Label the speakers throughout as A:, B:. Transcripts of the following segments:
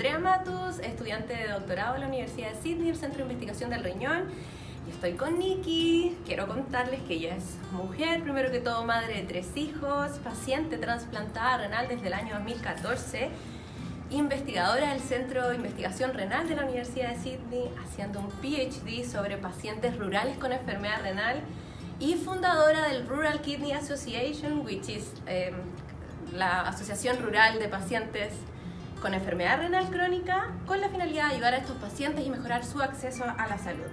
A: Andrea Matus, estudiante de doctorado en la Universidad de Sydney, el Centro de Investigación del Riñón. Y estoy con Nikki. Quiero contarles que ella es mujer, primero que todo madre de 3 hijos, paciente trasplantada renal desde el año 2014, investigadora del Centro de Investigación Renal de la Universidad de Sydney, haciendo un PhD sobre pacientes rurales con enfermedad renal, y fundadora del Rural Kidney Association, which is la Asociación Rural de Pacientes con Enfermedad Renal Crónica, con la finalidad de ayudar a estos pacientes y mejorar su acceso a la salud.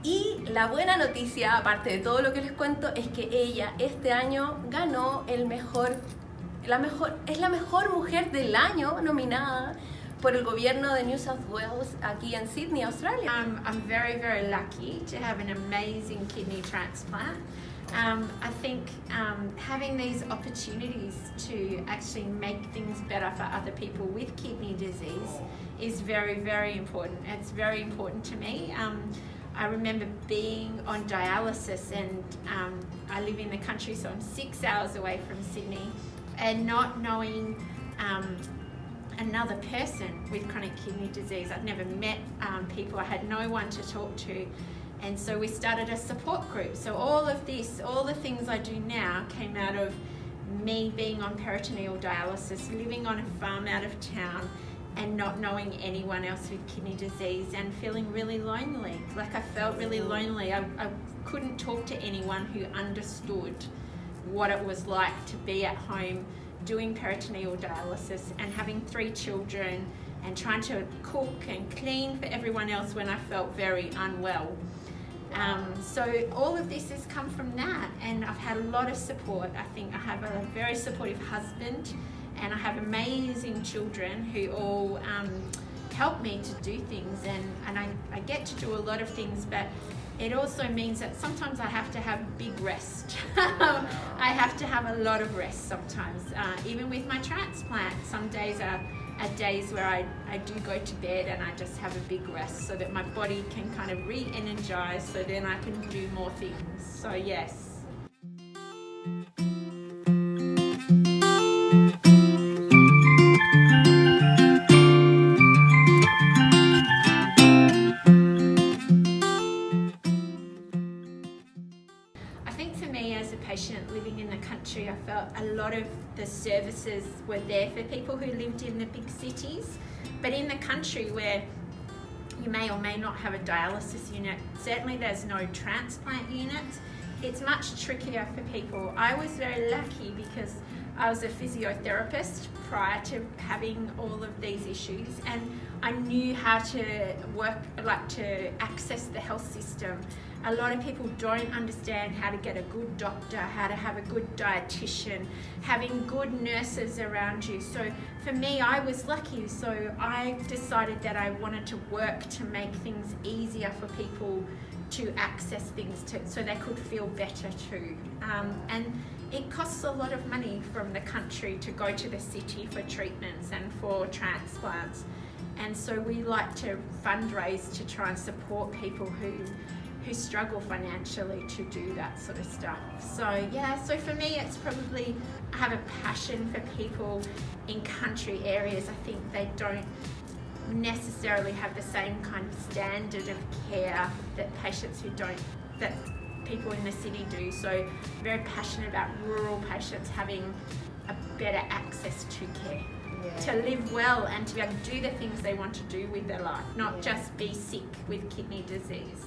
A: Y la buena noticia, aparte de todo lo que les cuento, es que ella este año ganó es la mejor mujer del año nominada por el gobierno de New South Wales aquí en Sydney, Australia.
B: I'm very, very lucky to have an amazing kidney transplant. I think having these opportunities to actually make things better for other people with kidney disease is very, very important. It's very important to me. I remember being on dialysis, and I live in the country, so I'm 6 hours away from Sydney, and not knowing another person with chronic kidney disease. I'd never met people, I had no one to talk to, and so we started a support group. So all of this, all the things I do now came out of me being on peritoneal dialysis, living on a farm out of town, and not knowing anyone else with kidney disease, and feeling really lonely. Like, I felt really lonely. I couldn't talk to anyone who understood what it was like to be at home doing peritoneal dialysis and having 3 children and trying to cook and clean for everyone else when I felt very unwell. So all of this has come from that, and I've had a lot of support. I think I have a very supportive husband, and I have amazing children who all help me to do things, and I get to do a lot of things, but it also means that sometimes I have to have big rest. I have to have a lot of rest sometimes. Even with my transplant, some days are days where I do go to bed and I just have a big rest so that my body can kind of re-energize, so then I can do more things. So yes. Living in the country, I felt a lot of the services were there for people who lived in the big cities, but in the country where you may or may not have a dialysis unit, certainly there's no transplant unit, it's much trickier for people. I was very lucky because I was a physiotherapist prior to having all of these issues, and I knew how to access the health system. A lot of people don't understand how to get a good doctor, how to have a good dietitian, having good nurses around you. So for me, I was lucky. So I decided that I wanted to work to make things easier for people to access things so they could feel better too. And it costs a lot of money from the country to go to the city for treatments and for transplants. And so we like to fundraise to try and support people who struggle financially to do that sort of stuff. So yeah, so for me it's probably, I have a passion for people in country areas. I think they don't necessarily have the same kind of standard of care that people in the city do. So very passionate about rural patients having a better access to care. Yeah. To live well and to be able to do the things they want to do with their life, not just be sick with kidney disease.